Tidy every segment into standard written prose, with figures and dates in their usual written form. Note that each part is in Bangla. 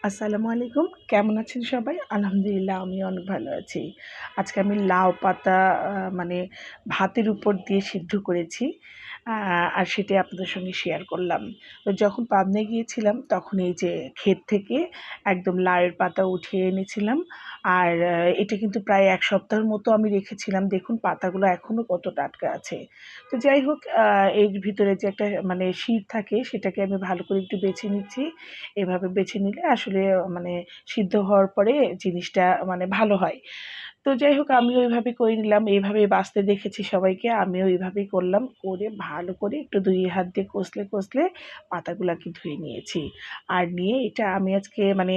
আসসালামু আলাইকুম। কেমন আছেন সবাই? আলহামদুলিল্লাহ আমি অনেক ভালো আছি। আজকে আমি লাউ পাতা মানে ভাতের উপর দিয়ে সিদ্ধ করেছি। আ আর সেটাই আপনাদের সঙ্গে শেয়ার করলাম। তো যখন পাবনায় গিয়েছিলাম তখন এই যে ক্ষেত থেকে একদম লাউয়ের পাতা উঠিয়ে এনেছিলাম। আর এটা কিন্তু প্রায় ১ সপ্তাহের মতো আমি রেখেছিলাম। দেখুন পাতাগুলো এখনো কত টাটকা আছে। তো যাই হোক এর ভিতরে যে একটা মানে শির থাকে সেটাকে আমি ভালো করে একটু বেছে নিচ্ছি। এভাবে বেছে নিলে আসলে মানে সিদ্ধ হওয়ার পরে জিনিসটা মানে ভালো হয়। তো যাই হোক আমিও এভাবে করে নিলাম। এভাবেই বাছতে দেখেছি সবাইকে। আমিও এভাবেই করলাম। করে ভালো করে একটু ২ হাত দিয়ে কষলে পাতাগুলাকে ধুয়ে নিয়েছি। আর নিয়ে এটা আমি আজকে মানে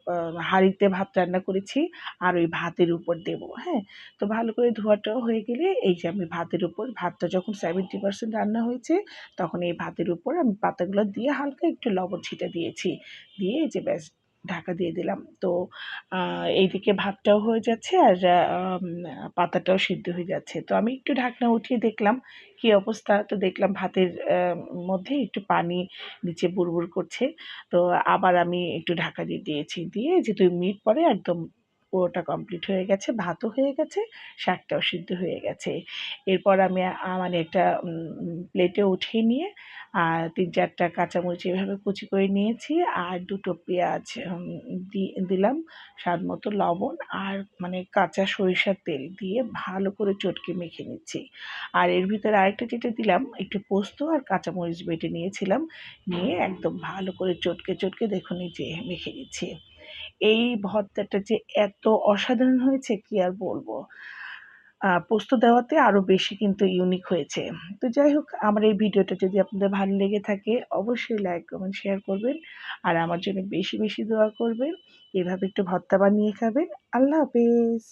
পা হাঁড়িতে ভাত রান্না করেছি। আর ওই ভাতের উপর দেবো, হ্যাঁ? তো ভালো করে ধোয়াটাও হয়ে গেলে এই যে আমি ভাতের উপর ভাতটা যখন 70% রান্না হয়েছে তখন এই ভাতের উপর আমি পাতাগুলো দিয়ে হালকা একটু লবণ ছিটা দিয়েছি। দিয়ে এই যে ব্যাস ঢাকা দিয়ে দিলাম। তো আ এইদিকে ভাতটাও হয়ে যাচ্ছে আর পাতাটাও সিদ্ধ হয়ে যাচ্ছে। তো আমি একটু ঢাকনা উঠিয়ে দেখলাম কি অবস্থা? তো দেখলাম ভাতের মধ্যে একটু পানি নিচে বুড়বুড় করছে। তো আবার আমি একটু ঢাকা দিয়ে দিয়েছি। দিয়ে যে ২ মিনিট পরে একদম পুরোটা কমপ্লিট হয়ে গেছে। ভাতও হয়ে গেছে, শাকটাও সিদ্ধ হয়ে গেছে। এরপর আমি মানে একটা প্লেটে উঠিয়ে নিয়ে ৩-৪ টা কাঁচামরিচ এভাবে কুচি করে নিয়েছি। আর ২ টো পেঁয়াজ দিলাম, স্বাদমতো লবণ আর মানে কাঁচা সরিষার তেল দিয়ে ভালো করে চটকে মেখে নিচ্ছি। আর এর ভিতরে আরেকটা যেটা দিলাম, একটু পোস্ত আর কাঁচামরিচ বেটে নিয়েছিলাম। নিয়ে একদম ভালো করে চটকে দেখুন এই যে মেখে নিচ্ছি। এই ভর্তাটা যে এত অসাধারণ হয়েছে কি আর বলব। পোস্ত দেওয়াতে আরো বেশি কিন্তু ইউনিক হয়েছে। তো যাই হোক আমার এই ভিডিওটা যদি আপনাদের ভালো লেগে থাকে অবশ্যই লাইক, কমেন্ট, শেয়ার করবেন। আর আমার জন্য বেশি দোয়া করবেন। এভাবে একটু ভর্তা বানিয়ে খাবেন। আল্লাহ হাফেজ।